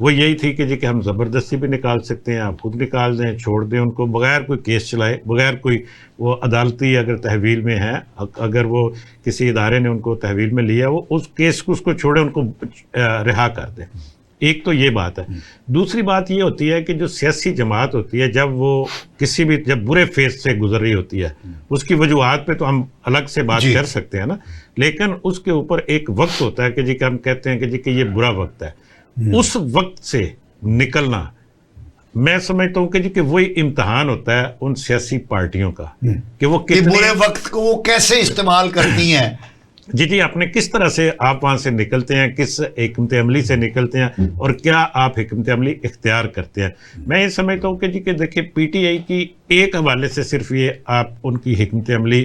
وہ یہی تھی کہ جی کہ ہم زبردستی بھی نکال سکتے ہیں, آپ خود نکال دیں, چھوڑ دیں ان کو بغیر کوئی کیس چلائے, بغیر کوئی وہ عدالتی اگر تحویل میں ہے, اگر وہ کسی ادارے نے ان کو تحویل میں لیا, وہ اس کیس کو اس کو چھوڑیں, ان کو رہا کر دیں. ایک تو یہ بات ہے. دوسری بات یہ ہوتی ہے کہ جو سیاسی جماعت ہوتی ہے جب وہ کسی بھی جب برے فیز سے گزر رہی ہوتی ہے, اس کی وجوہات پہ تو ہم الگ سے بات کر سکتے ہیں نا, لیکن اس کے اوپر ایک وقت ہوتا ہے کہ جی کہ ہم کہتے ہیں کہ جی کہ یہ برا وقت ہے. اس وقت سے نکلنا میں سمجھتا ہوں کہ جی کہ وہی امتحان ہوتا ہے ان سیاسی پارٹیوں کا کہ وہ کتنے برے وقت کو وہ کیسے استعمال کرتی ہیں. جی آپ نے کس طرح سے آپ وہاں سے نکلتے ہیں, کس حکمت عملی سے نکلتے ہیں, اور کیا آپ حکمت عملی اختیار کرتے ہیں. میں یہ سمجھتا ہوں کہ جی کہ دیکھیں پی ٹی آئی کی ایک حوالے سے صرف یہ آپ ان کی حکمت عملی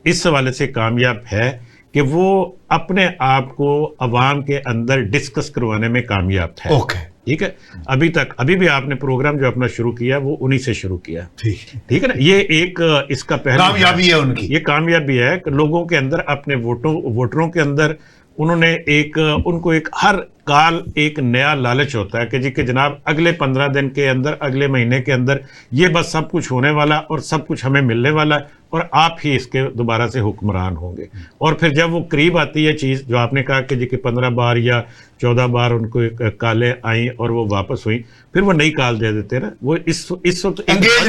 اس حوالے سے کامیاب ہے کہ وہ اپنے آپ کو عوام کے اندر ڈسکس کروانے میں کامیاب ہے. ٹھیک ہے, ابھی تک ابھی بھی آپ نے پروگرام جو اپنا شروع کیا وہ انہی سے شروع کیا. ٹھیک ہے نا, یہ ایک اس کا پہلو کامیابی ہے ان کی. یہ کامیابی ہے کہ لوگوں کے اندر اپنے ووٹروں کے اندر انہوں نے ان کو ایک ہر کال ایک نیا لالچ ہوتا ہے کہ جی کہ جناب اگلے 15 دن کے اندر, اگلے مہینے کے اندر یہ بس سب کچھ ہونے والا اور سب کچھ ہمیں ملنے والا ہے اور آپ ہی اس کے دوبارہ سے حکمران ہوں گے. اور پھر جب وہ قریب آتی ہے چیز جو آپ نے کہا کہ جی کہ 15 بار یا 14 بار ان کو کالیں آئیں اور وہ واپس ہوئیں, پھر وہ نئی کال دے دیتے نا, وہ اس وقت انگیج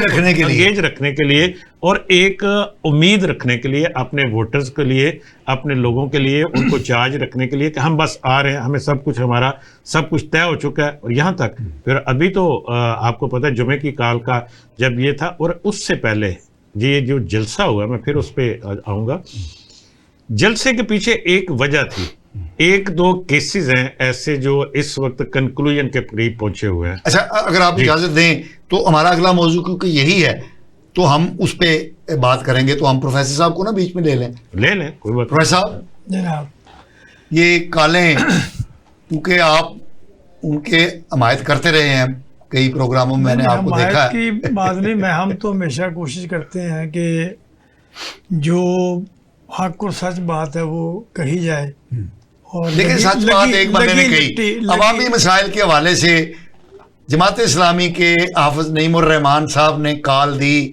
رکھنے کے لیے اور ایک امید رکھنے کے لیے اپنے ووٹرز کے لیے, اپنے لوگوں کے لیے, ان کو چارج رکھنے کے لیے کہ ہم بس آ رہے ہیں, ہمیں سب کچھ ہمارا سب کچھ طے ہو چکا ہے. اور یہاں تک پھر ابھی تو آپ کو پتہ ہے جمعے کی کال کا جب یہ تھا, اور اس سے پہلے یہ جو جلسہ ہوا, میں پھر اس پہ آؤں گا, جلسے کے پیچھے ایک وجہ تھی. 1-2 کیسز ہیں ایسے جو اس وقت کنکلوژن کے قریب پہنچے ہوئے ہیں. اچھا اگر آپ اجازت دیں تو ہمارا اگلا موضوع کیونکہ یہی ہے تو ہم اس پہ بات کریں گے, تو ہم پروفیسر صاحب کو نا بیچ میں لے لیں کوئی بات. پروفیسر صاحب جناب, یہ کالیں کیونکہ آپ ان کے حمایت کرتے رہے ہیں کئی پروگراموں میں نے آپ کو دیکھا ہے. کی بات نہیں, میں ہم تو ہمیشہ کوشش کرتے ہیں کہ جو حق اور سچ بات ہے وہ کہی جائے. اور لیکن سچ بات ایک بندے نے کہی, عوامی مسائل کے حوالے سے جماعت اسلامی کے حافظ نعیم الرحمان صاحب نے کال دی,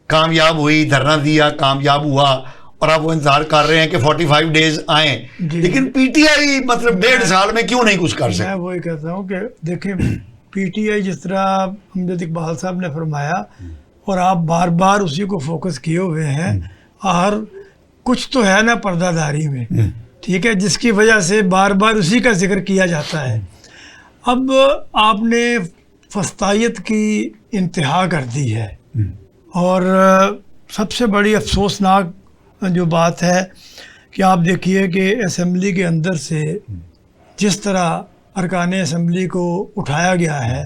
کامیاب ہوئی, دھرنا دیا, کامیاب ہوا, اور آپ وہ انتظار کر رہے ہیں کہ 45 ڈیز آئیں. لیکن پی ٹی آئی مطلب 1.5 سال میں کیوں نہیں کچھ کر سکتے؟ میں وہی کہتا ہوں کہ دیکھیں پی ٹی آئی جس طرح امجد اقبال صاحب نے فرمایا اور آپ بار بار اسی کو فوکس کیے ہوئے ہیں, اور کچھ تو ہے نا پردہ داری میں, ٹھیک ہے, جس کی وجہ سے بار بار اسی کا ذکر کیا جاتا ہے. اب آپ نے فسطائیت کی انتہا کر دی ہے, اور سب سے بڑی افسوسناک جو بات ہے کہ آپ دیکھیے کہ اسمبلی کے اندر سے جس طرح ارکان اسمبلی کو اٹھایا گیا ہے,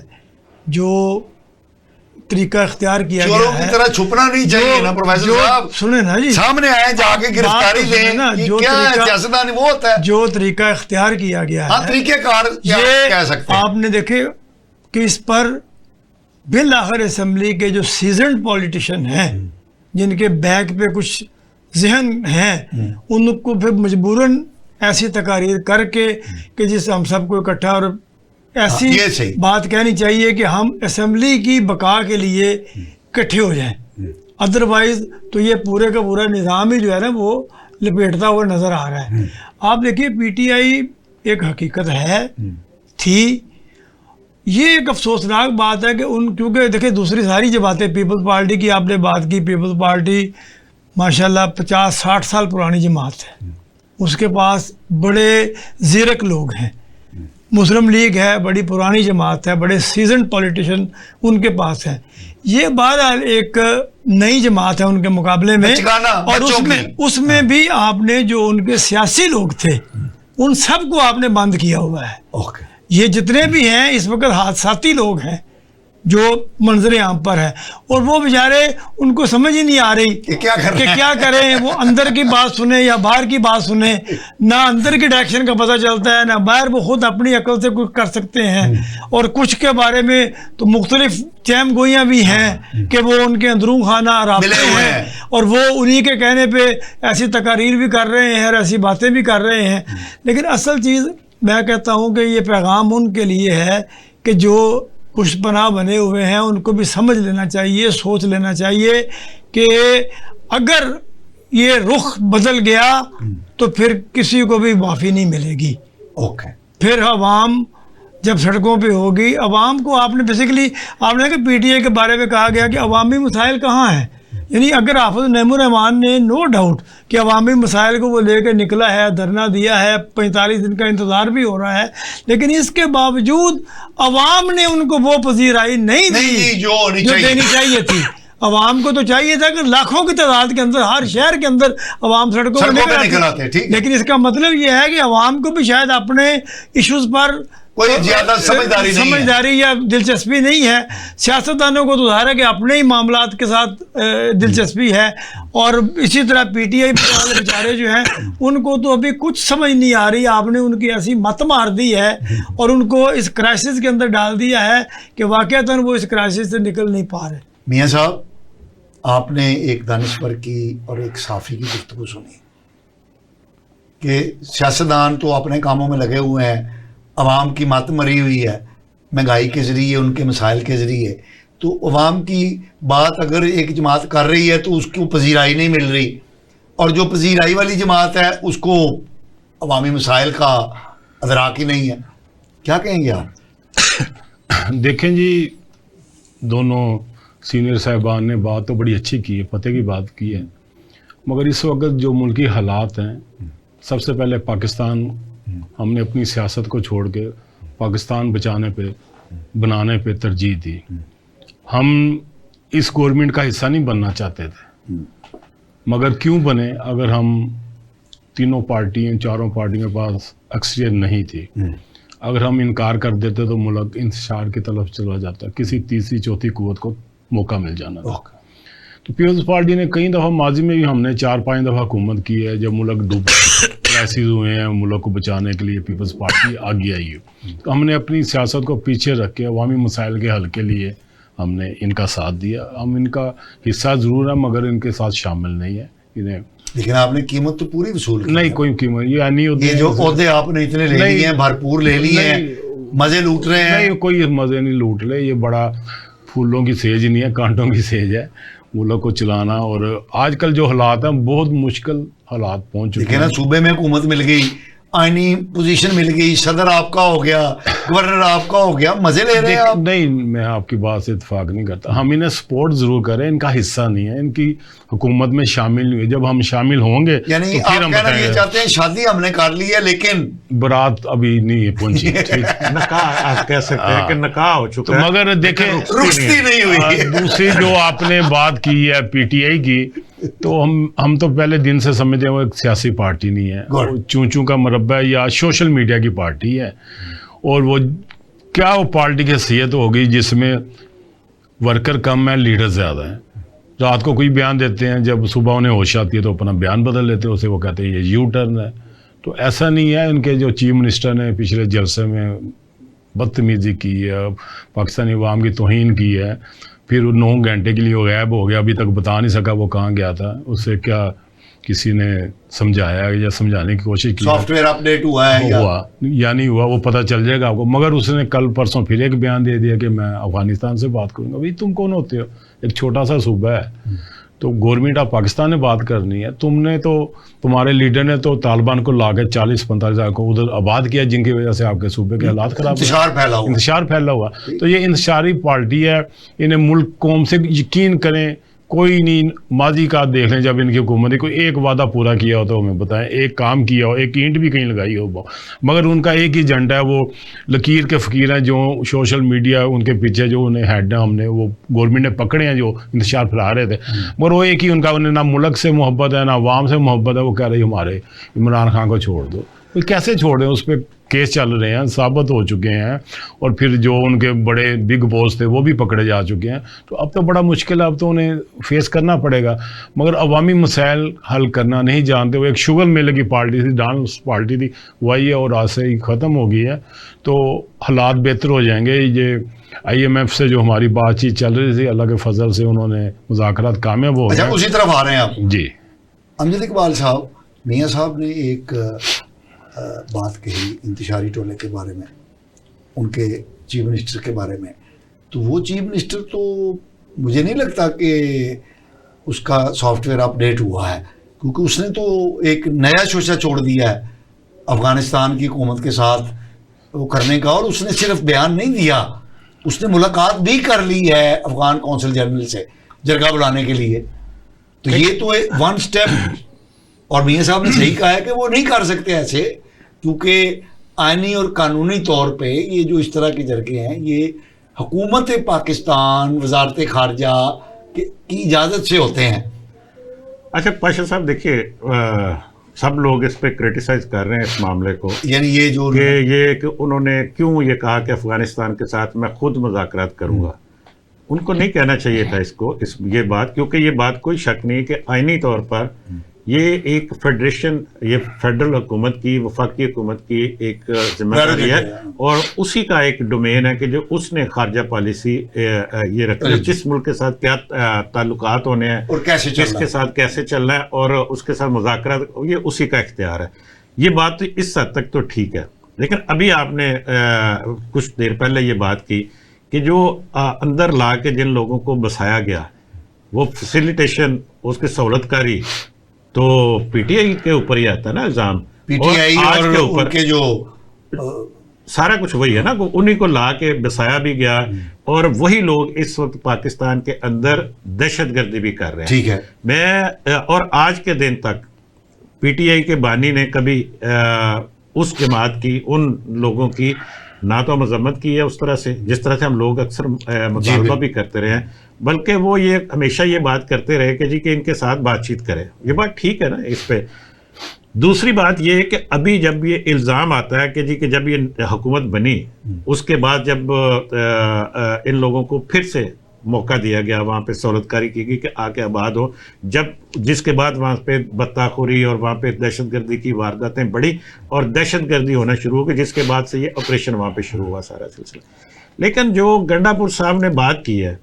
جو طریقہ اختیار کیا گیا ہے, چوروں کی طرح چھپنا نہیں چاہیے نا پروفیسر صاحب, سنیں نا جی, سامنے آئے جا کے گرفتاری دیں, سیاستدان وہ ہوتا ہے جو طریقہ اختیار کیا گیا ہے. طریقہ کار کہہ سکتے ہیں آپ نے دیکھے کہ اس پر بالآخر اسمبلی کے جو سیزنڈ پولیٹیشین ہیں, جن کے بیک پہ کچھ ذہن ہیں, ان کو پھر مجبوراً ایسی تقاریر کر کے کہ جس ہم سب کو اکٹھا اور ایسی بات کہنی چاہیے کہ ہم اسمبلی کی بقا کے لیے اکٹھے ہو جائیں, ادروائز تو یہ پورے کا پورا نظام ہی جو ہے نا وہ لپیٹتا ہوا نظر آ رہا ہے. آپ دیکھیے پی ٹی آئی ایک حقیقت ہے تھی, یہ ایک افسوسناک بات ہے کہ کیونکہ دیکھیں دوسری ساری جماعتیں, پیپلز پارٹی کی آپ نے بات کی, پیپلز پارٹی ماشاءاللہ 50-60 سال پرانی جماعت ہے, اس کے پاس بڑے زیرک لوگ ہیں. مسلم لیگ ہے, بڑی پرانی جماعت ہے, بڑے سیزنڈ پولیٹیشین ان کے پاس ہیں. یہ بہرحال ایک نئی جماعت ہے ان کے مقابلے میں, اور اس میں بھی آپ نے جو ان کے سیاسی لوگ تھے ان سب کو آپ نے بند کیا ہوا ہے. یہ جتنے بھی ہیں اس وقت حادثاتی لوگ ہیں جو منظر عام پر ہے, اور وہ بیچارے ان کو سمجھ ہی نہیں آ رہی کہ کیا کریں, وہ اندر کی بات سنیں یا باہر کی بات سنیں, نہ اندر کی ڈائریکشن کا پتہ چلتا ہے نہ باہر وہ خود اپنی عقل سے کچھ کر سکتے ہیں. اور کچھ کے بارے میں تو مختلف چہم گوئیاں بھی ہیں کہ وہ ان کے اندرون خانہ رابطے ہیں, اور وہ انہی کے کہنے پہ ایسی تقاریر بھی کر رہے ہیں اور ایسی باتیں بھی کر رہے ہیں. لیکن اصل چیز میں کہتا ہوں کہ یہ پیغام ان کے لیے ہے کہ جو پشت پناہ بنے ہوئے ہیں ان کو بھی سمجھ لینا چاہیے، سوچ لینا چاہیے کہ اگر یہ رخ بدل گیا تو پھر کسی کو بھی معافی نہیں ملے گی. اوکے. پھر عوام جب سڑکوں پہ ہوگی، عوام کو آپ نے بیسیکلی آپ نے کہ پی ٹی آئی کے بارے میں کہا گیا کہ عوامی مسائل کہاں ہیں. یعنی اگر حافظ نعیم الرحمان نے نو ڈاؤٹ کہ عوامی مسائل کو وہ لے کے نکلا ہے، دھرنا دیا ہے، 45 دن کا انتظار بھی ہو رہا ہے، لیکن اس کے باوجود عوام نے ان کو وہ پذیرائی نہیں دی جو دینی چاہیے تھی. عوام کو تو چاہیے تھا کہ لاکھوں کی تعداد کے اندر ہر شہر کے اندر عوام سڑکوں پر نکل آتے. لیکن اس کا مطلب یہ ہے کہ عوام کو بھی شاید اپنے ایشوز پر کوئی زیادہ سمجھداری یا دلچسپی نہیں ہے. سیاستدانوں کو تو ظاہر ہے کہ اپنے ہی معاملات کے ساتھ دلچسپی ہے، اور اسی طرح پی ٹی آئی والے بیچارے جو ہیں ان کو تو ابھی کچھ سمجھ نہیں آ رہی. آپ نے ان کی ایسی مت مار دی ہے اور ان کو اس کرائسس کے اندر ڈال دیا ہے کہ واقعتاً وہ اس کرائسس سے نکل نہیں پا رہے. میاں صاحب، آپ نے ایک دانشور کی اور ایک صحافی کی گفتگو سنی کہ سیاستدان تو اپنے کاموں میں لگے ہوئے ہیں، عوام کی مت مری ہوئی ہے مہنگائی کے ذریعے، ان کے مسائل کے ذریعے. تو عوام کی بات اگر ایک جماعت کر رہی ہے تو اس کو پذیرائی نہیں مل رہی، اور جو پذیرائی والی جماعت ہے اس کو عوامی مسائل کا ادراک ہی نہیں ہے. کیا کہیں گے آپ؟ دیکھیں جی، دونوں سینئر صاحبان نے بات تو بڑی اچھی کی ہے، پتہ کی بات کی ہے، مگر اس وقت جو ملکی حالات ہیں، سب سے پہلے پاکستان، ہم نے اپنی سیاست کو چھوڑ کے پاکستان بنانے پہ ترجیح دی. ہم اس گورنمنٹ کا حصہ نہیں بننا چاہتے تھے، مگر کیوں بنے؟ اگر ہم تینوں پارٹیاں، چاروں پارٹیوں کے پاس اکثریت نہیں تھی، اگر ہم انکار کر دیتے تو ملک انتشار کی طرف چلا جاتا، کسی تیسری چوتھی قوت کو موقع مل جانا تھا. تو پیپلز پارٹی نے کئی دفعہ ماضی میں بھی ہم نے 4-5 دفعہ حکومت کی ہے. جب ملک ڈوب کرائسس ہوئے ہیں، ملک کو بچانے کے لیے پیپلز پارٹی آگے آئی ہے. تو ہم نے اپنی سیاست کو پیچھے رکھ کے عوامی مسائل کے حل کے لیے ہم نے ان کا ساتھ دیا. ہم ان کا حصہ ضرور ہے مگر ان کے ساتھ شامل نہیں ہے. انہیں لیکن آپ نے قیمت تو پوری وصول کی نہیں، کوئی قیمت یہ جو عہدے آپ نے اتنے لے لیے ہیں، بھرپور لے لیے ہیں، مزے لوٹ رہے ہیں. نہیں، کوئی مزے نہیں لوٹ رہے. یہ بڑا پھولوں کی سیج نہیں ہے، کانٹوں کی سیج ہے ملک کو چلانا. اور آج کل جو حالات ہیں بہت مشکل حالات پہنچ چکے ہیں. نا صوبے میں حکومت مل گئی، آئینی پوزیشن مل گئی، صدر آپ کا ہو گیا، گورنر آپ کا ہو گیا، مزے لے رہے ہیں آپ. نہیں، میں آپ کی بات سے اتفاق نہیں کرتا. ہم انہیں سپورٹ ضرور کریں، ان کا حصہ نہیں ہے، ان کی حکومت میں شامل نہیں ہوئے. جب ہم شامل ہوں گے یعنی تو پھر آپ ہم کہنا بتائیں یہ گے. چاہتے ہیں شادی ہم نے کر لی ہے لیکن برات ابھی نہیں پہنچی. نکاح آپ کہہ سکتے ہیں کہ نکاح ہو تو چکا ہے، مگر دیکھیں رخصتی نہیں ہوئی. دوسری جو آپ نے بات کی ہے پی ٹی آئی کی، تو ہم تو پہلے دن سے سمجھتے ہیں وہ ایک سیاسی پارٹی نہیں ہے، وہ چونچوں کا مربع یا سوشل میڈیا کی پارٹی ہے. اور وہ کیا وہ پارٹی کی حیثیت ہوگی جس میں ورکر کم ہیں، لیڈر زیادہ ہیں. رات کو کوئی بیان دیتے ہیں، جب صبح انہیں ہوش آتی ہے تو اپنا بیان بدل لیتے ہیں، اسے وہ کہتے ہیں یہ یو ٹرن ہے. تو ایسا نہیں ہے. ان کے جو چیف منسٹر نے پچھلے جلسے میں بدتمیزی کی ہے، پاکستانی عوام کی توہین کی ہے، پھر 9 گھنٹے کے لیے وہ غائب ہو گیا، ابھی تک بتا نہیں سکا وہ کہاں گیا تھا. اسے کیا کسی نے سمجھایا یا سمجھانے کی کوشش کی؟ سافٹ ویئر اپڈیٹ ہوا ہے یا نہیں ہوا وہ پتہ چل جائے گا آپ کو. مگر اس نے کل پرسوں پھر ایک بیان دے دیا کہ میں افغانستان سے بات کروں گا. بھائی تم کون ہوتے ہو؟ ایک چھوٹا سا صوبہ ہے، تو گورنمنٹ آف پاکستان نے بات کرنی ہے. تم نے تو، تمہارے لیڈر نے تو طالبان کو لا کے 40-45 ہزار کو ادھر آباد کیا، جن کی وجہ سے آپ کے صوبے کے حالات خراب، انتشار پھیلا ہوا. تو یہ انتشاری پارٹی ہے. انہیں ملک قوم سے یقین کریں کوئی نہیں. ماضی کا دیکھ لیں، جب ان کی حکومت نے کوئی ایک وعدہ پورا کیا ہو تو ہمیں بتائیں، ایک کام کیا ہو، ایک اینٹ بھی کہیں لگائی ہو. مگر ان کا ایک ہی ایجنڈا ہے، وہ لکیر کے فقیر ہیں جو سوشل میڈیا ان کے پیچھے جو انہیں ہیڈ ہیں، ہم نے وہ گورنمنٹ نے پکڑے ہیں جو انتشار پھیلا رہے تھے. مگر وہ ایک ہی ان کا، انہیں نہ ملک سے محبت ہے نہ عوام سے محبت ہے. وہ کہہ رہے ہمارے عمران خان کو چھوڑ دو. کیسے چھوڑ دیں؟ اس پہ کیس چل رہے ہیں، ثابت ہو چکے ہیں، اور پھر جو ان کے بڑے بگ باس تھے وہ بھی پکڑے جا چکے ہیں. تو اب تو بڑا مشکل ہے، اب تو انہیں فیس کرنا پڑے گا. مگر عوامی مسائل حل کرنا نہیں جانتے. وہ ایک شوگر میلے کی پارٹی تھی، ڈانس پارٹی تھی، وہی ہے اور آج سے ہی ختم ہو گئی ہے. تو حالات بہتر ہو جائیں گے. یہ IMF سے جو ہماری بات چیت چل رہی تھی، اللہ کے فضل سے انہوں نے مذاکرات کامیاب ہو گئے. اسی طرف آ رہے ہیں آپ. جی امجد اقبال صاحب، میاں صاحب نے ایک بات کہی انتشاری ٹولے کے بارے میں، ان کے چیف منسٹر کے بارے میں، تو وہ چیف منسٹر تو مجھے نہیں لگتا کہ اس کا سافٹ ویئر اپڈیٹ ہوا ہے، کیونکہ اس نے تو ایک نیا شوشہ چھوڑ دیا ہے افغانستان کی حکومت کے ساتھ وہ کرنے کا، اور اس نے صرف بیان نہیں دیا، اس نے ملاقات بھی کر لی ہے افغان کونسل جنرل سے جرگہ بلانے کے لیے. تو یہ تو ون سٹیپ، اور میاں صاحب نے صحیح کہا ہے کہ وہ نہیں کر سکتے ایسے، کیونکہ آئینی اور قانونی طور پہ یہ جو اس طرح کے جرگے ہیں یہ حکومت پاکستان وزارت خارجہ کی اجازت سے ہوتے ہیں. اچھا پاشا صاحب دیکھیے، سب لوگ اس پہ کرٹیسائز کر رہے ہیں اس معاملے کو، یعنی یہ جو کہ انہوں نے کیوں یہ کہا کہ افغانستان کے ساتھ میں خود مذاکرات کروں گا. ان کو نہیں کہنا چاہیے تھا یہ بات، کیونکہ یہ بات کوئی شک نہیں کہ آئینی طور پر یہ ایک فیڈریشن، یہ فیڈرل حکومت کی، وفاقی حکومت کی ایک ذمہ داری ہے، اور اسی کا ایک ڈومین ہے کہ جو اس نے خارجہ پالیسی یہ رکھا ہے، جس ملک کے ساتھ کیا تعلقات ہونے ہیں اور کیسے کس کے ساتھ کیسے چلنا ہے، اور اس کے ساتھ مذاکرات، یہ اسی کا اختیار ہے. یہ بات اس حد تک تو ٹھیک ہے. لیکن ابھی آپ نے کچھ دیر پہلے یہ بات کی کہ جو اندر لا کے جن لوگوں کو بسایا گیا وہ فیسیلیٹیشن، اس کی سہولت کاری، تو پی ٹی آئی کے اوپر ہی آتا ہے نا الزام، پی ٹی آئی آج اور کے اوپر ان کے جو سارا کچھ وہی ہے نا، انہی کو لا کے بسایا بھی گیا، اور وہی لوگ اس وقت پاکستان کے اندر دہشت گردی بھی کر رہے ہیں. ٹھیک ہے. اور آج کے دن تک پی ٹی آئی کے بانی نے کبھی اس جماعت کی، ان لوگوں کی نہ تو مذمت کی ہے اس طرح سے جس طرح سے ہم لوگ اکثر مطالبہ بھی کرتے رہے ہیں، بلکہ وہ یہ ہمیشہ یہ بات کرتے رہے کہ جی کہ ان کے ساتھ بات چیت کرے. یہ بات ٹھیک ہے نا اس پہ. دوسری بات یہ ہے کہ ابھی جب یہ الزام آتا ہے کہ جی کہ جب یہ حکومت بنی اس کے بعد جب ان لوگوں کو پھر سے موقع دیا گیا، وہاں پہ سہولت کاری کی گئی کہ آ کے آباد ہو، جس کے بعد وہاں پہ بطاخوری اور وہاں پہ دہشت گردی کی وارداتیں بڑھی اور دہشت گردی ہونا شروع ہو گئی، جس کے بعد سے یہ آپریشن وہاں پہ شروع ہوا سارا سلسلہ. لیکن جو گنڈا پور صاحب نے بات کی ہے،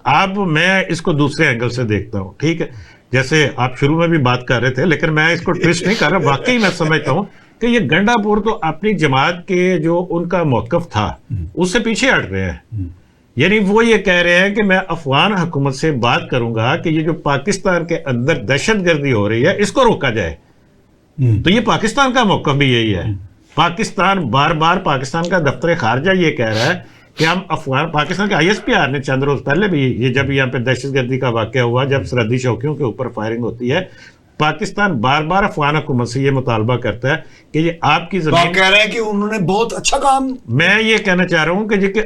اب میں اس کو دوسرے اینگل سے دیکھتا ہوں. ٹھیک ہے، جیسے آپ شروع میں بھی بات کر رہے تھے، لیکن میں اس کو ٹویسٹ نہیں کر رہا. واقعی میں سمجھتا ہوں کہ یہ گنڈا پور تو اپنی جماعت کے جو ان کا موقف تھا اس سے پیچھے ہٹ رہے ہیں. یعنی وہ یہ کہہ رہے ہیں کہ میں افغان حکومت سے بات کروں گا کہ یہ جو پاکستان کے اندر دہشت گردی ہو رہی ہے اس کو روکا جائے. تو یہ پاکستان کا موقف بھی یہی ہے. پاکستان بار بار، پاکستان کا دفتر خارجہ یہ کہہ رہا ہے کہ ہم پاکستان کے آئی ایس پی آر نے چند روز پہلے بھی یہ جب یہاں پہ دہشت گردی کا واقعہ ہوا، جب سرحدی چوکیوں کے اوپر فائرنگ ہوتی ہے، پاکستان بار بار افغان حکومت سے یہ مطالبہ کرتا ہے کہ یہ آپ کی زمین. آپ کہہ رہے ہیں کہ انہوں نے بہت اچھا کام. میں یہ کہنا چاہ رہا ہوں کہ جی کہ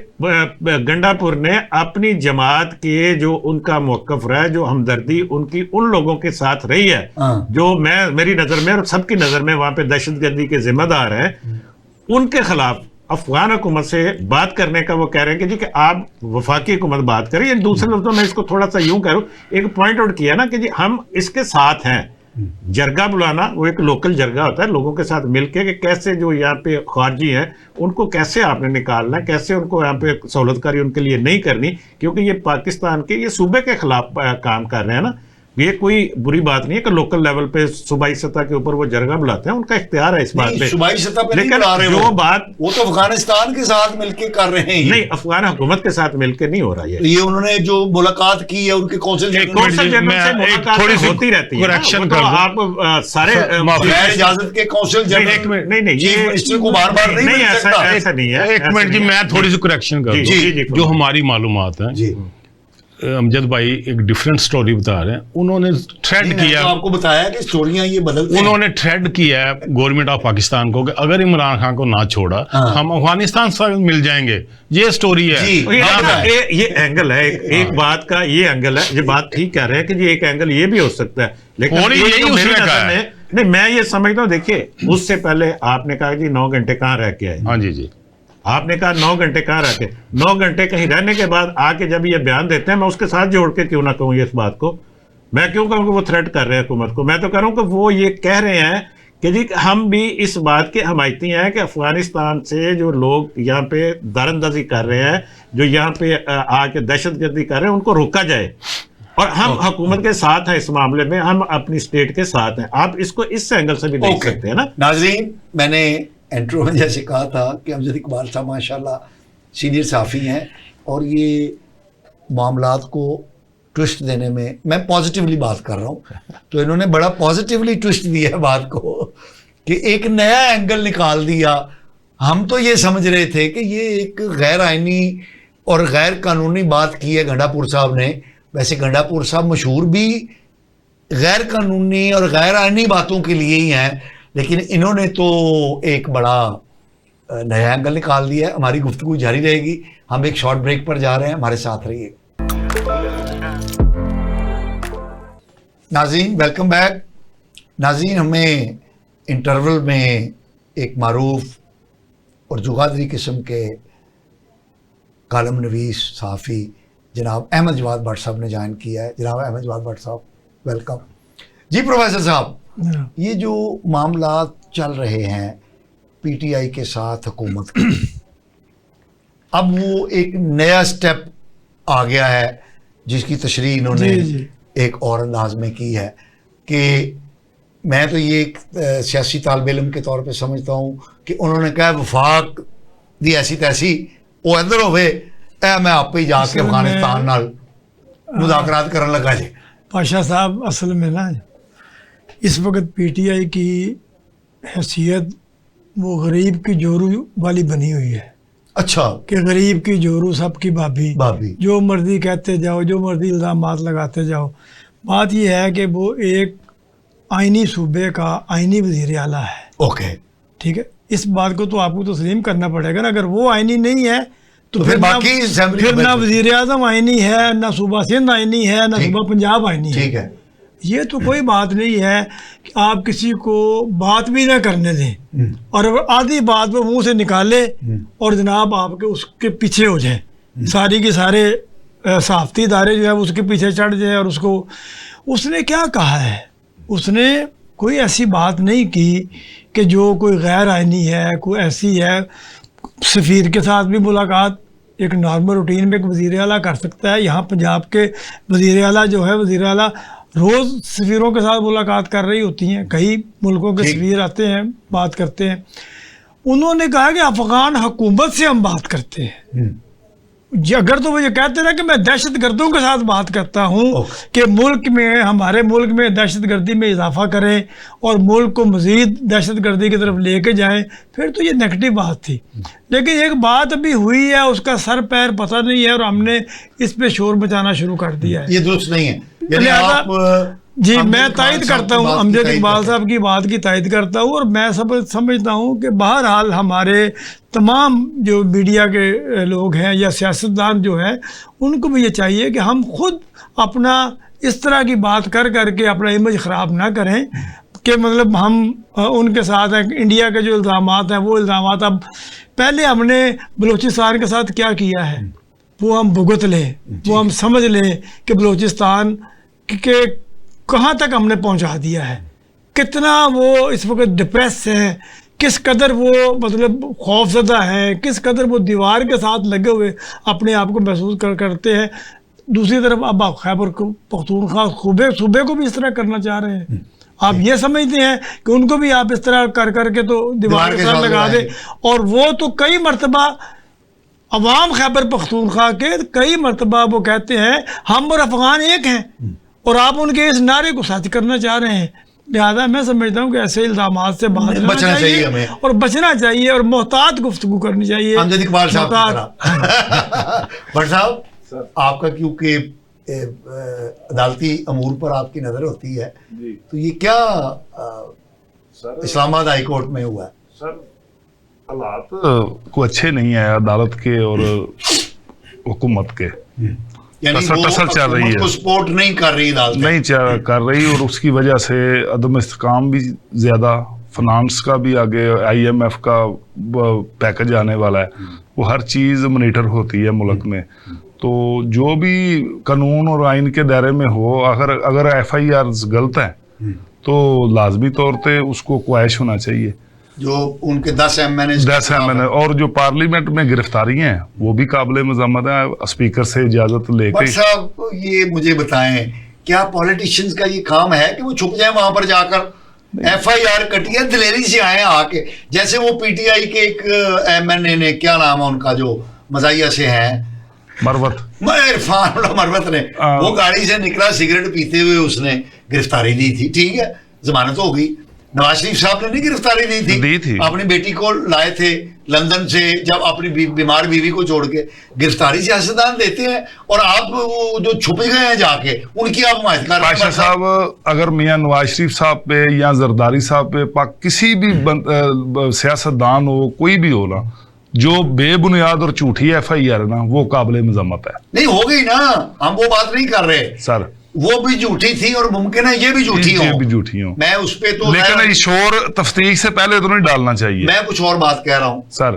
گنڈا پور نے اپنی جماعت کے جو ان کا موقف رہا ہے، جو ہمدردی ان کی ان لوگوں کے ساتھ رہی ہے جو میری نظر میں اور سب کی نظر میں وہاں پہ دہشت گردی کے ذمہ دار ہیں، ان کے خلاف افغان حکومت سے بات کرنے کا وہ کہہ رہے ہیں کہ جی کہ آپ وفاقی حکومت بات کریں. یعنی دوسرے لفظوں میں اس کو تھوڑا سا یوں کروں، ایک پوائنٹ آؤٹ کیا نا کہ جی ہم اس کے ساتھ ہیں. جرگہ بلانا وہ ایک لوکل جرگہ ہوتا ہے، لوگوں کے ساتھ مل کے کہ کیسے جو یہاں پہ خارجی ہیں ان کو کیسے آپ نے نکالنا ہے، کیسے ان کو یہاں پہ سہولت کاری ان کے لیے نہیں کرنی، کیونکہ یہ پاکستان کے یہ صوبے کے خلاف کام کر رہے ہیں نا. یہ کوئی بری بات نہیں ہے کہ لوکل لیول پہ صوبائی سطح کے اوپر وہ جرگہ بلاتے ہیں، ان کا اختیار ہے اس بات پہ. صوبائی سطح پہ نہیں لیکن بلا رہے جو بات وہ تو افغانستان کے ساتھ مل کے کر رہے ہیں. نہیں، افغان حکومت کے ساتھ مل کے نہیں ہو رہا. یہ انہوں نے جو ملاقات کی ہے ان کے کونسل جنرل سے ملاقات ہوتی رہتی ہے. آپ سارے بغیر اجازت کے کونسل جنرل نہیں چیف منسٹر کو بار بار نہیں مل سکتا. ایسا نہیں ہے. ایک منٹ جی، میں تھوڑی سی کریکشن کر دوں. جو ہماری معلومات ہیں، جی امجد بھائی ایک ڈیفرنٹ سٹوری بتا رہے ہیں. انہوں نے تھریڈ کیا، آپ کو بتایا کہ سٹوریاں یہ بدلتے ہیں. انہوں نے تھریڈ کیا ہے گورنمنٹ آف پاکستان کو کہ اگر عمران خان کو نہ چھوڑا ہم افغانستان سے مل جائیں گے. یہ سٹوری ہے. یہ اینگل ہے ایک بات کا، یہ اینگل ہے. یہ بات ٹھیک کہہ رہے ہیں کہ یہ ایک اینگل یہ بھی ہو سکتا ہے، لیکن نہیں، میں یہ سمجھتا ہوں. دیکھیے اس سے پہلے آپ نے کہا جی 9 گھنٹے کہاں رہ کے آئے. ہاں جی، آپ نے کہا 9 گھنٹے کہاں رہتے. 9 گھنٹے کہیں رہنے کے بعد آ کے جب یہ بیان دیتے ہیں، میں اس کے ساتھ جوڑ کے کیوں نہ کہوں یہ اس بات کو. میں کیوں کہوں کہ وہ تھریٹ کر رہے ہیں حکومت کو. میں تو کہہ رہا ہوں کہ وہ یہ کہہ رہے ہیں کہ جی ہم بھی اس بات کے حمایتی ہیں کہ افغانستان سے جو لوگ یہاں پہ دراندازی کر رہے ہیں، جو یہاں پہ آ کے دہشت گردی کر رہے ہیں، ان کو روکا جائے. اور ہم حکومت کے ساتھ ہیں اس معاملے میں, ہم اپنی اسٹیٹ کے ساتھ ہیں. آپ اس کو اس اینگل سے بھی دیکھ سکتے ہیں نا. ناظرین, میں نے انٹرو میں جیسے کہا تھا کہ امجد اقبال صاحب ماشاءاللہ سینئر صحافی ہیں, اور یہ معاملات کو ٹوسٹ دینے میں پازیٹیولی بات کر رہا ہوں, تو انہوں نے بڑا پازیٹیولی ٹوسٹ دیا ہے بات کو کہ ایک نیا اینگل نکال دیا. ہم تو یہ سمجھ رہے تھے کہ یہ ایک غیر آئینی اور غیر قانونی بات کی ہے گنڈا پور صاحب نے. ویسے گنڈا پور صاحب مشہور بھی غیر قانونی اور غیر آئینی باتوں کے لیے ہی ہیں, لیکن انہوں نے تو ایک بڑا نیا اینگل نکال دیا ہے. ہماری گفتگو جاری رہے گی, ہم ایک شارٹ بریک پر جا رہے ہیں, ہمارے ساتھ رہیے. ناظرین ویلکم بیک. ناظرین, ہمیں انٹرول میں ایک معروف اور جغادری قسم کے کالم نویس صحافی جناب احمد جواد بٹ صاحب نے جوائن کیا ہے. جناب احمد جواد بٹ صاحب ویلکم. جی پروفیسر صاحب, یہ جو معاملات چل رہے ہیں پی ٹی آئی کے ساتھ حکومت کے, اب وہ ایک نیا سٹیپ آ گیا ہے جس کی تشریح انہوں نے ایک اور انداز میں کی ہے کہ میں تو یہ ایک سیاسی طالب علم کے طور پہ سمجھتا ہوں کہ انہوں نے کہا وفاق دی ایسی تیسی وہ ادھر ہوئے اے میں آپ ہی جا کے افغانستان نال مذاکرات کرنے لگا. جی پاشا صاحب, اصل میں نا اس وقت پی ٹی آئی کی حیثیت وہ غریب کی جورو والی بنی ہوئی ہے. اچھا, کہ غریب کی جورو سب کی بابی, جو مرضی کہتے جاؤ, جو مرضی الزامات لگاتے جاؤ. بات یہ ہے کہ وہ ایک آئینی صوبے کا آئینی وزیر اعلیٰ ہے. اوکے, ٹھیک ہے, اس بات کو تو آپ کو تسلیم کرنا پڑے گا نا. اگر وہ آئینی نہیں ہے تو پھر باقی پھر نہ وزیر اعظم آئینی ہے, نہ صوبہ سندھ آئینی ہے, نہ صوبہ پنجاب آئینی ہے. ٹھیک ہے, یہ تو کوئی بات نہیں ہے کہ آپ کسی کو بات بھی نہ کرنے دیں اور آدھی بات وہ منہ سے نکالے اور جناب آپ کے اس کے پیچھے ہو جائیں. ساری کے سارے صحافتی ادارے جو ہے اس کے پیچھے چڑھ جائیں. اور اس نے کیا کہا ہے, اس نے کوئی ایسی بات نہیں کی کہ جو کوئی غیر آئینی ہے, کوئی ایسی ہے. سفیر کے ساتھ بھی ملاقات ایک نارمل روٹین میں ایک وزیر اعلیٰ کر سکتا ہے. یہاں پنجاب کے وزیر اعلیٰ جو ہے, وزیر اعلیٰ روز سفیروں کے ساتھ ملاقات کر رہی ہوتی ہیں. کئی ملکوں کے سفیر آتے ہیں, بات کرتے ہیں. انہوں نے کہا کہ افغان حکومت سے ہم بات کرتے ہیں. اگر تو وہ یہ کہتے ہیں کہ میں دہشت گردوں کے ساتھ بات کرتا ہوں کہ ملک میں, ہمارے ملک میں دہشت گردی میں اضافہ کریں اور ملک کو مزید دہشت گردی کی طرف لے کے جائیں, پھر تو یہ نیگیٹو بات تھی. لیکن ایک بات ابھی ہوئی ہے, اس کا سر پیر پتہ نہیں ہے, اور ہم نے اس پہ شور مچانا شروع کر دیا ہے. یہ درست نہیں ہے. جی میں تائید کرتا ہوں, امجد اقبال صاحب کی بات کی تائید کرتا ہوں. اور میں سمجھتا ہوں کہ بہرحال ہمارے تمام جو میڈیا کے لوگ ہیں یا سیاستدان جو ہیں, ان کو بھی یہ چاہیے کہ ہم خود اپنا اس طرح کی بات کر کے اپنا امیج خراب نہ کریں کہ مطلب ہم ان کے ساتھ ہیں. انڈیا کے جو الزامات ہیں وہ الزامات, اب پہلے ہم نے بلوچستان کے ساتھ کیا کیا ہے وہ ہم بھگت لیں, وہ ہم سمجھ لیں کہ بلوچستان کہ کہاں تک ہم نے پہنچا دیا ہے, کتنا وہ اس وقت ڈپریس ہیں, کس قدر وہ مطلب خوف زدہ ہیں, کس قدر وہ دیوار کے ساتھ لگے ہوئے اپنے آپ کو محسوس کرتے ہیں. دوسری طرف اب آپ خیبر پختونخوا صوبے کو بھی اس طرح کرنا چاہ رہے ہیں. آپ یہ سمجھتے ہیں کہ ان کو بھی آپ اس طرح کر کے تو دیوار کے ساتھ لگا دیں. اور وہ تو کئی مرتبہ عوام خیبر پختونخوا کے کئی مرتبہ وہ کہتے ہیں ہم اور افغان ایک ہیں, اور آپ ان کے اس نعرے کو ساتھ کرنا چاہ رہے ہیں. لہٰذا میں سمجھتا ہوں کہ ایسے الزامات سے بچنا چاہیے ہمیں, اور بچنا چاہیے اور محتاط گفتگو کرنی چاہیے. امجد اقبال صاحب بٹ صاحب, آپ کا کیونکہ عدالتی امور پر آپ کی نظر ہوتی ہے, تو یہ کیا اسلام آباد ہائی کورٹ میں ہوا ہے؟ سر حالات کو اچھے نہیں ہیں عدالت کے اور حکومت کے, ٹسل چل رہی ہے, سپورٹ نہیں کر رہی عدالت, نہیں کر رہی, اور اس کی وجہ سے عدم استحکام بھی زیادہ, فنانس کا بھی آگے IMF کا پیکج آنے والا ہے, وہ ہر چیز مانیٹر ہوتی ہے ملک میں. تو جو بھی قانون اور آئین کے دائرے میں ہو, اگر FIRs غلط ہیں تو لازمی طور پہ اس کو کوائش ہونا چاہیے. جو ان کے 10 MNA 10 MNA اور جو پارلیمنٹ میں گرفتاری ہیں وہ بھی قابل مذمت ہیں. اسپیکر سے اجازت لے بٹ کے. صاحب یہ مجھے بتائیں کیا پولیٹیشینز کا یہ کام ہے کہ وہ چھپ جائیں وہاں پر جا کر؟ FIR کٹی ہے, دلیری سے آئے آ کے, جیسے وہ PTI کے ایک MNA نے, کیا نام ہے ان کا, جو مزاحیہ سے ہیں, مروت عرفان اللہ مروت نے, وہ گاڑی سے نکلا سگریٹ پیتے ہوئے, اس نے گرفتاری دی تھی. ٹھیک ہے, ضمانت ہو گئی. نواز شریف صاحب نے نہیں گرفتاری دی تھی, اپنی بیٹی کو لائے تھے لندن سے, جب اپنی بیمار بیوی کو چھوڑ کے. گرفتاری سیاستدان دیتے ہیں, اور آپ جو چھپ گئے ہیں جا کے ان کی آپ حمایت کر رہے ہیں. پاشا صاحب اگر میاں نواز شریف صاحب پہ یا زرداری صاحب پہ کسی بھی سیاستدان ہو, کوئی بھی ہو نا, جو بے بنیاد اور جھوٹی FIR نا, وہ قابل مذمت ہے. نہیں ہو گئی نا, ہم وہ بات نہیں کر رہے سر, وہ بھی جھوٹی تھی اور ممکن ہے یہ بھی جھوٹی ہو. یہ بھی جھوٹی ہوں, میں اس پہ تو, لیکن شور تفتیش سے پہلے تو نہیں ڈالنا چاہیے. میں کچھ اور بات کہہ رہا ہوں سر.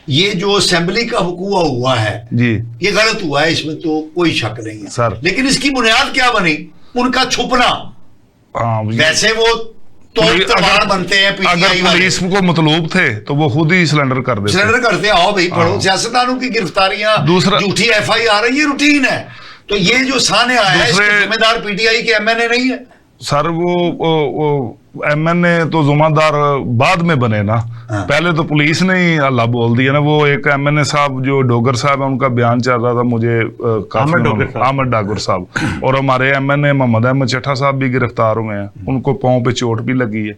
یہ جو اسمبلی کا وقوع ہوا ہے جی, یہ غلط ہوا ہے, اس میں تو کوئی شک نہیں ہے سر. لیکن اس کی بنیاد کیا بنی؟ ان کا چھپنا. ہاں, ویسے وہ تو تلوار بنتے ہیں اگر پولیس کو مطلوب تھے تو وہ خود ہی سلنڈر کر دیتے. سلنڈر کرتے, آؤ بھائی پڑھو. سیاستدانوں کی گرفتاریاں, جھوٹی FIR یہ روٹین ہے. تو یہ جو سامنے آیا ہے اس کے ذمہ دار PTI کے MNA نہیں ہے سر. وہ MNA تو ذمہ دار بعد میں بنے نا, پہلے تو پولیس نے ہی اللہ بول دیا نا. وہ ایک MNA صاحب جو ڈوگر صاحب ہیں, ان کا بیان چل رہا تھا مجھے احمد ڈاگر صاحب, اور ہمارے MNA محمد احمد چٹھا صاحب بھی گرفتار ہوئے ہیں, ان کو پاؤں پہ چوٹ بھی لگی ہے.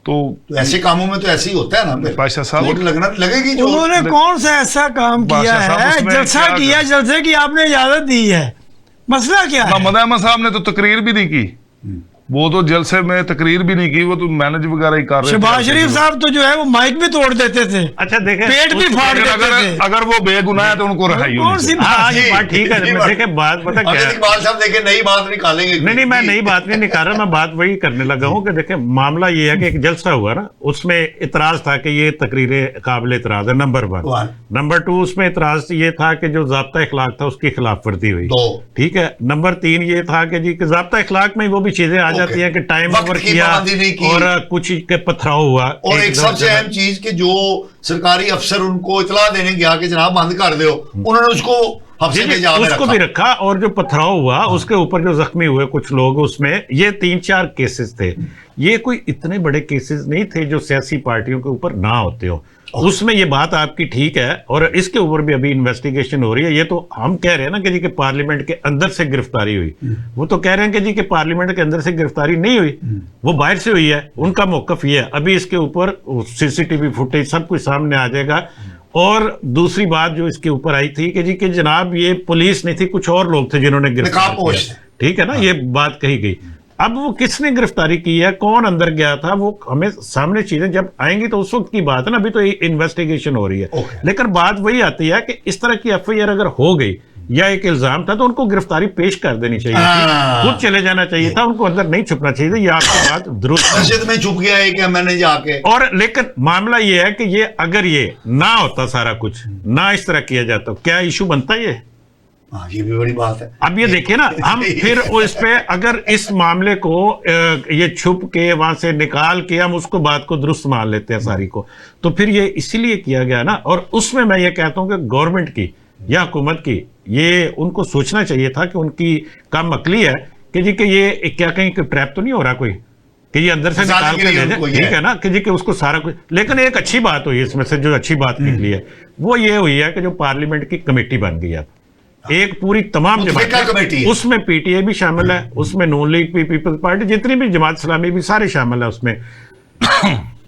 تو ایسے کاموں میں تو ایسے ہی ہوتا ہے نا پاشا صاحب, چوٹ لگنا لگے گی. انہوں نے کون سا ایسا کام کیا ہے, جلسہ کیا, جلسے کی آپ نے اجازت دی ہے, مسئلہ کیا ہے؟ محمد احمد صاحب نے تو تقریر بھی نہیں کی, وہ تو جلسے میں تقریر بھی نہیں کی, وہ تو مینج وغیرہ ہی کر رہے تھے. شہباز شریف صاحب تو جو ہے وہ مائک بھی توڑ دیتے تھے, اچھا دیکھیں, پیٹ بھی پھاڑ دیتے تھے. اگر وہ بے گناہ ہے تو ان کو رہائی کون سی بات ٹھیک ہے. دیکھیں بات پتہ کیا ہے, اقبال صاحب دیکھیں نئی بات نکالیں گے. نہیں میں نئی بات نہیں نکال رہا, میں بات وہی کرنے لگا ہوں کہ دیکھیں معاملہ یہ ہے کہ ایک جلسہ ہوا نا, اس میں اعتراض تھا کہ یہ تقریریں قابل اعتراض ہے, نمبر 1. نمبر 2 اس میں اعتراض یہ تھا کہ جو ضابطہ اخلاق تھا اس کی خلاف ورزی ہوئی. ٹھیک ہے. نمبر 3 یہ تھا کہ جی کہ ضابطہ اخلاق میں وہ بھی چیزیں آ جاتی ہیں کہ ٹائم اوور کیا اور کچھ کے پتھراؤ ہوا. اور ایک سب سے اہم چیز کہ جو سرکاری افسر ان کو اطلاع دینے گیا کہ جناب بند کر دو, انہوں نے اس کو اس کو بھی رکھا, اور جو پتھراؤ ہوا اس کے اوپر جو زخمی ہوئے کچھ لوگ, اس میں یہ 3-4 کیسز تھے. یہ کوئی اتنے بڑے کیسز نہیں تھے جو سیاسی پارٹیوں کے اوپر نہ ہوتے ہو. اس میں یہ بات آپ کی ٹھیک ہے, اور اس کے اوپر بھی ابھی انویسٹیگیشن ہو رہی ہے. یہ تو ہم کہہ رہے ہیں نا کہ جی کہ پارلیمنٹ کے اندر سے گرفتاری ہوئی, وہ تو کہہ رہے ہیں کہ جی کہ پارلیمنٹ کے اندر سے گرفتاری نہیں ہوئی, وہ باہر سے ہوئی ہے. ان کا موقف یہ ہے. ابھی اس کے اوپر CCTV فوٹیج سب کچھ سامنے آ جائے گا. اور دوسری بات جو اس کے اوپر آئی تھی کہ جی کہ جناب یہ پولیس نہیں تھی, کچھ اور لوگ تھے جنہوں نے گرفتار کیا. ٹھیک ہے نا, یہ بات کہی گئی. اب وہ کس نے گرفتاری کی ہے, کون اندر گیا تھا, وہ ہمیں سامنے چیزیں جب آئیں گی تو اس وقت کی بات ہے نا. ابھی تو انویسٹیگیشن ہو رہی ہے, لیکن بات وہی آتی ہے کہ اس طرح کی FIR اگر ہو گئی یا ایک الزام تھا تو ان کو گرفتاری پیش کر دینی چاہیے تھی, خود چلے جانا چاہیے تھا, ان کو اندر نہیں چھپنا چاہیے تھا. یہ آپ کی بات درست مسجد میں چھپ گیا ہے کہ میں نے جا کے. اور لیکن معاملہ یہ ہے کہ یہ اگر یہ نہ ہوتا, سارا کچھ نہ اس طرح کیا جاتا, کیا ایشو بنتا یہ؟ یہ بھی بڑی بات ہے. اب یہ دیکھیں نا, ہم پھر اس پہ اگر اس معاملے کو یہ چھپ کے وہاں سے نکال کے ہم اس کو بات کو درست مان لیتے ہیں ساری کو, تو پھر یہ اسی لیے کیا گیا نا. اور اس میں یہ کہتا ہوں کہ گورنمنٹ کی یا حکومت کی یہ ان کو سوچنا چاہیے تھا کہ ان کی کم عقلی ہے کہ جی کہ یہ کیا کہیں کہ ٹریپ تو نہیں ہو رہا کوئی کہ یہ اندر سے نکال کے لے جائے. ٹھیک ہے نا کہ جی کہ اس کو سارا کچھ. لیکن ایک اچھی بات ہوئی اس میں سے, جو اچھی بات نکلی ہے وہ یہ ہوئی ہے کہ جو پارلیمنٹ کی کمیٹی بن گئی ہے, ایک پوری تمام جماعت, اس میں PTI بھی شامل ہے, اس میں نون لیگ پیپلز پارٹی, جتنی بھی جماعت اسلامی بھی سارے شامل ہیں اس میں.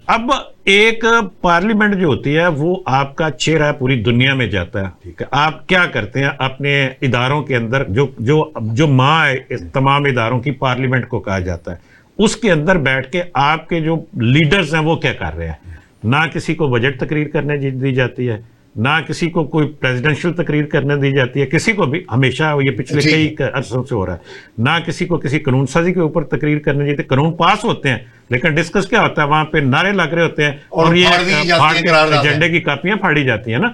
اب ایک پارلیمنٹ جو ہوتی ہے وہ آپ کا چہرہ پوری دنیا میں جاتا ہے. ٹھیک ہے, آپ کیا کرتے ہیں اپنے اداروں کے اندر, جو ماں ہے تمام اداروں کی پارلیمنٹ کو کہا جاتا ہے, اس کے اندر بیٹھ کے آپ کے جو لیڈرز ہیں وہ کیا کر رہے ہیں. نہ کسی کو بجٹ تقریر کرنے دی جاتی ہے, نہ کسی کو کوئی پریزیڈنشل تقریر کرنے دی جاتی ہے, کسی کو بھی ہمیشہ یہ پچھلے کئی عرصوں سے ہو رہا ہے. نہ کسی کو کسی قانون سازی کے اوپر تقریر کرنے دیتے, قانون پاس ہوتے ہیں لیکن ڈسکس کیا ہوتا ہے, وہاں پہ نعرے لگ رہے ہوتے ہیں اور یہ ایجنڈے کی کاپیاں پھاڑی جاتی ہیں نا.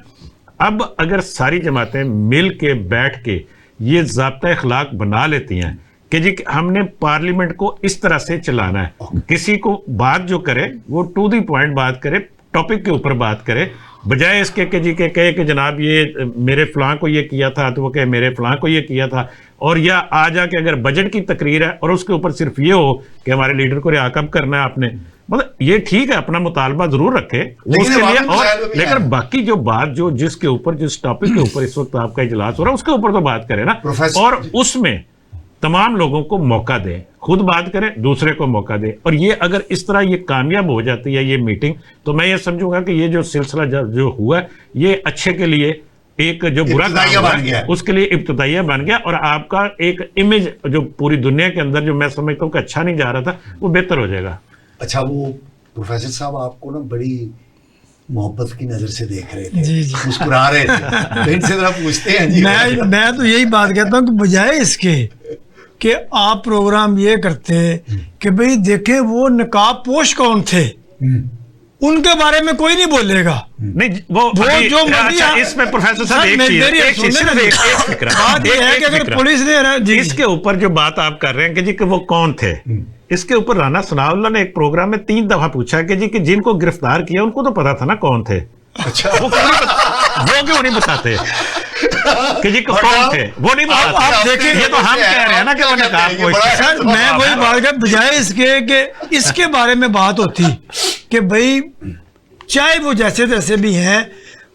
اب اگر ساری جماعتیں مل کے بیٹھ کے یہ ضابطہ اخلاق بنا لیتی ہیں کہ جی ہم نے پارلیمنٹ کو اس طرح سے چلانا ہے, کسی کو بات جو کرے وہ ٹو دی پوائنٹ بات کرے, ٹاپک کے اوپر بات کرے, بجائے اس کے کہ جی کہ کہے کہ جناب یہ میرے فلاں کو یہ کیا تھا تو وہ کہے میرے فلاں کو یہ کیا تھا, اور یا آ جا کے اگر بجٹ کی تقریر ہے اور اس کے اوپر صرف یہ ہو کہ ہمارے لیڈر کو رہا کب کرنا ہے آپ نے. مطلب یہ ٹھیک ہے, اپنا مطالبہ ضرور رکھے اس کے لیے, اور لیکن باقی جو بات جو جس کے اوپر جس ٹاپک کے اوپر اس وقت آپ کا اجلاس ہو رہا ہے اس کے اوپر تو بات کرے نا, اور اس میں تمام لوگوں کو موقع دیں, خود بات کریں دوسرے کو موقع دیں. اور یہ اگر اس طرح یہ کامیاب ہو جاتی ہے یہ میٹنگ, تو میں یہ سمجھوں گا کہ یہ جو سلسلہ جو ہوا ہے یہ اچھے کے لیے ایک جو برا کام ہوا اس کے لیے ابتدائیہ بن گیا, اور آپ کا ایک امیج جو پوری دنیا کے اندر جو میں سمجھتا ہوں کہ اچھا نہیں جا رہا تھا وہ بہتر ہو جائے گا. اچھا, وہ پروفیسر صاحب آپ کو نا بڑی محبت کی نظر سے دیکھ رہے تھے, جی جی مسکرا رہے تھے, ان سے ذرا پوچھتے ہیں. جی میں تو یہی بات کہتا ہوں کہ بجائے اس کے کہ آپ پروگرام یہ کرتے کہ بھئی دیکھیں وہ نقاب پوش کون تھے, ان کے بارے میں کوئی نہیں بولے گا. نہیں وہ جو اس میں پروفیسر صاحب بات یہ ہے کہ اگر پولیس نے اس کے اوپر جو بات آپ کر رہے ہیں کہ جی کہ وہ کون تھے, اس کے اوپر رانا ثناء اللہ نے ایک پروگرام میں 3 دفعہ پوچھا کہ جی کہ جن کو گرفتار کیا ان کو تو پتا تھا نا کون تھے, وہ کیوں نہیں بتاتے کہ جی کون تھے, وہ نہیں بتاتے. آپ دیکھیں یہ تو ہم کہہ رہے ہیں نا کہ وہ نقاب پوش. سر میں وہی بات کر, بجائے اس کے کہ اس کے بارے میں بات ہوتی کہ بھئی چاہے وہ جیسے تیسے بھی ہیں,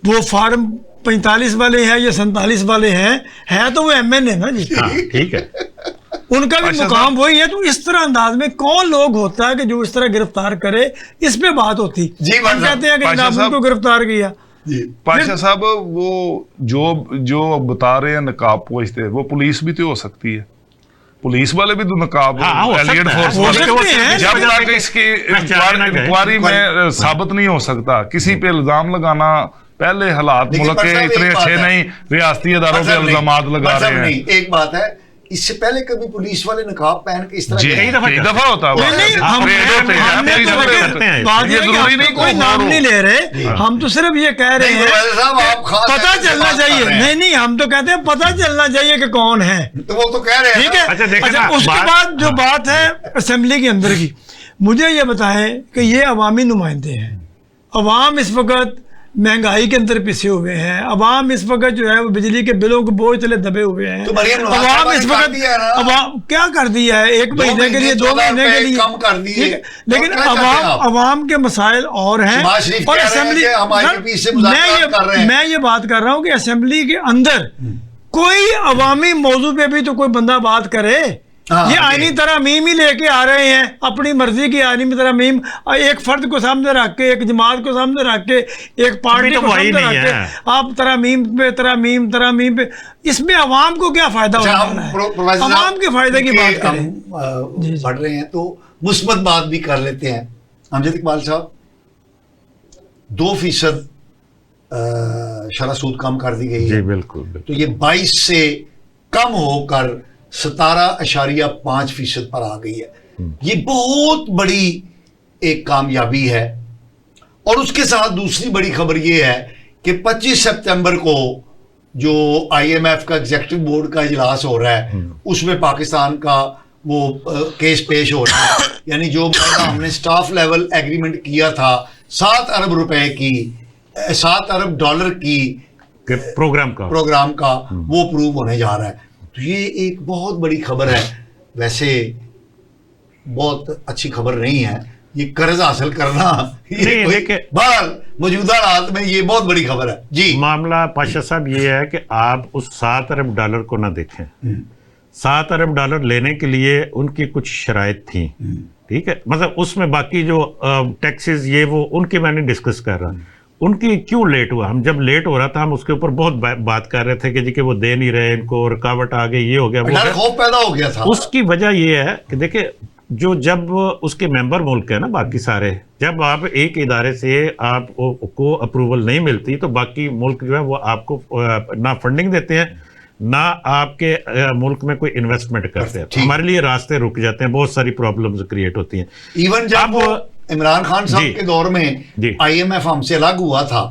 وہ فارم 45 والے ہیں یا 47 والے ہیں تو وہ ایم این اے نا جی, ٹھیک ہے, ان کا بھی مقام وہی ہے. تو اس طرح انداز میں کون لوگ ہوتا ہے کہ جو اس طرح گرفتار کرے, اس پہ بات ہوتی. ہم کہتے ہیں کہ جناب ان کو گرفتار کیا. پاشا صاحب وہ جو بتا رہے ہیں نقاب پوش تھے, وہ پولیس بھی تو ہو سکتی ہے, پولیس والے بھی تو نقاب, ایلیٹ فورس والے, جب تک اس کی انکوائری میں ثابت نہیں ہو سکتا, کسی پہ الزام لگانا, پہلے حالات ملک کے اتنے اچھے نہیں, ریاستی اداروں پہ الزامات لگا رہے ہیں. ایک بات ہے, اس سے پہلے کبھی پولیس والے نقاب پہن کے اس طرح کئی دفعہ ہوتا ہے, کوئی نام نہیں لے رہے, ہم تو صرف یہ کہہ رہے ہیں پتہ چلنا چاہیے. نہیں ہم تو کہتے ہیں پتہ چلنا چاہیے کہ کون ہے, تو وہ تو کہہ رہے ہیں. ٹھیک ہے, اچھا اس کے بعد جو بات ہے اسمبلی کے اندر کی, مجھے یہ بتائیں کہ یہ عوامی نمائندے ہیں, عوام اس وقت مہنگائی کے اندر پسے ہوئے ہیں, عوام اس وقت جو ہے وہ بجلی کے بلوں کے بوجھ تلے دبے ہوئے ہیں, عوام اس وقت کیا کر دیا ہے, 1 مہینے کے لیے 2 مہینے کے لیے کم کر دیے, لیکن عوام کے مسائل اور ہیں. اور اسمبلی میں یہ بات کر رہا ہوں کہ اسمبلی کے اندر کوئی عوامی موضوع پہ بھی تو کوئی بندہ بات کرے. یہ آئینی ترامیم ہی لے کے آ رہے ہیں, اپنی مرضی کی آئینی ترامیم, ایک فرد کو سامنے رکھ کے, ایک جماعت کو سامنے رکھ کے, ایک پارٹی کو سامنے رکھ کے آپ ترامیم پہ, اس میں عوام کو کیا فائدہ ہو رہا ہے؟ عوام کے فائدہ کی بات کریں. پڑھ رہے ہیں تو مثبت بات بھی کر لیتے ہیں. امجد اقبال صاحب, 2% شرح سود کم کر دی گئی ہے, بالکل, تو یہ 22 سے کم ہو کر 17.5% پر آ گئی ہے. یہ بہت بڑی ایک کامیابی ہے. اور اس کے ساتھ دوسری بڑی خبر یہ ہے کہ 25 سپتمبر کو جو IMF کا ایگزیکٹو بورڈ کا اجلاس ہو رہا ہے, اس میں پاکستان کا وہ کیس پیش ہو رہا ہے. یعنی جو ہم نے سٹاف لیول ایگریمنٹ کیا تھا 7 ارب روپے کی, 7 ارب ڈالر کی پروگرام کا, وہ پروو ہونے جا رہا ہے. تو یہ ایک بہت بڑی خبر ہے. ویسے بہت اچھی خبر نہیں ہے یہ قرض حاصل کرنا, بہرحال موجودہ حالات میں یہ بہت بڑی خبر ہے. جی معاملہ پاشا صاحب یہ ہے کہ آپ اس 7 ارب ڈالر کو نہ دیکھیں. 7 ارب ڈالر لینے کے لیے ان کی کچھ شرائط تھیں, ٹھیک ہے, مطلب اس میں باقی جو ٹیکسز یہ وہ ان کی میں نے ڈسکس کر رہا. ان کی کیوں لیٹ ہوا, ہم جب لیٹ ہو رہا تھا ہم اس کے اوپر بہت بات کر رہے تھے کہ جی کہ وہ دے نہیں رہے, ان کو رکاوٹ آ گئی, یہ ہو گیا, خوف پیدا ہو گیا تھا. اس کی وجہ یہ ہے کہ دیکھیں جب اس کے ممبر ملک ہیں نا باقی سارے, جب آپ ایک ادارے سے آپ کو اپروول نہیں ملتی تو باقی ملک جو ہے وہ آپ کو نہ فنڈنگ دیتے ہیں نہ آپ کے ملک میں کوئی انویسٹمنٹ کرتے ہیں. ہمارے لیے راستے رک جاتے ہیں, بہت ساری پرابلمز کریٹ ہوتی ہیں. ایون جب عمران خان صاحب کے دور میں IMF ہم سے الگ ہوا تھا